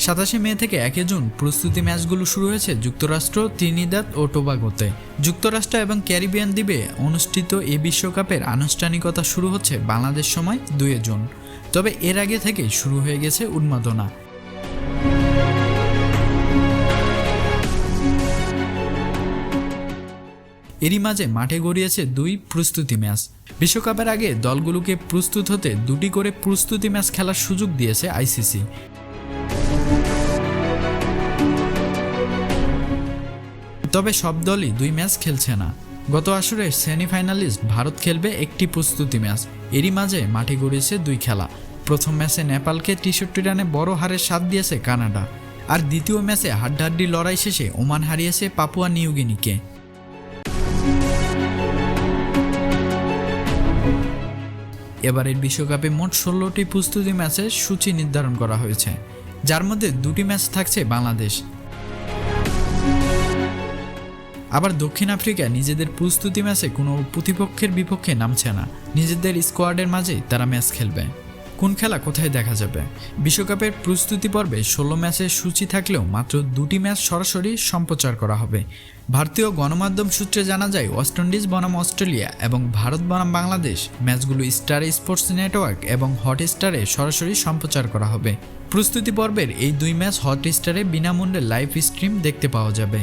27 মে থেকে 1 জুন প্রস্তুতি ম্যাচগুলো শুরু হয়েছে যুক্তরাষ্ট্র, ত্রিনিদাদ ও টোবাগোতে। যুক্তরাষ্ট্র এবং ক্যারিবিয়ান দ্বীপে অনুষ্ঠিত এই বিশ্বকাপের আনুষ্ঠানিকতা শুরু হচ্ছে বাংলাদেশ সময় 2 জুন। তবে এর আগে থেকেই শুরু হয়ে গেছে উন্মাদনা। এরই মাঝে মাঠে গড়িয়েছে 2 প্রস্তুতি ম্যাচ। বিশ্বকাপের আগে দলগুলোকে প্রস্তুত হতে 2টি করে প্রস্তুতি ম্যাচ খেলার সুযোগ দিয়েছে আইসিসি। তবে সব দলই 2 ম্যাচ খেলছে না। গত আসরের সেমিফাইনালিস্ট ভারত খেলবে একটি প্রস্তুতি ম্যাচ। এরই মাঝে মাঠে গড়িয়েছে 2 খেলা। প্রথম ম্যাচে নেপালকে 63 রানে বড় হারের স্বাদ দিয়েছে কানাডা, আর দ্বিতীয় ম্যাচে হাড্ডাহাড্ডি লড়াই শেষে ওমান হারিয়েছে পাপুয়া নিউগিনিকে। এবারের বিশ্বকাপে মোট 16টি প্রস্তুতি ম্যাচের সূচি নির্ধারণ করা হয়েছে, যার মধ্যে 2টি ম্যাচ থাকছে বাংলাদেশ। আবার দক্ষিণ আফ্রিকা নিজেদের প্রস্তুতি ম্যাচে কোনো প্রতিপক্ষের বিপক্ষে নামছে না। নিজেদের স্কোয়াডের মাঝেই তারা ম্যাচ খেলবে। কোন খেলা কোথায় দেখা যাবে? বিশ্বকাপের প্রস্তুতি পর্বে 16 ম্যাচের সূচি থাকলেও মাত্র 2টি ম্যাচ সরাসরি সম্প্রচার করা হবে। ভারতীয় গণমাধ্যম সূত্রে জানা যায়, ওয়েস্ট ইন্ডিজ বনাম অস্ট্রেলিয়া এবং ভারত বনাম বাংলাদেশ ম্যাচগুলো স্টার স্পোর্টস নেটওয়ার্ক এবং হটস্টারে সরাসরি সম্প্রচার করা হবে। প্রস্তুতি পর্বের এই 2 ম্যাচ হটস্টারে বিনামূল্যে লাইভ স্ট্রিম দেখতে পাওয়া যাবে।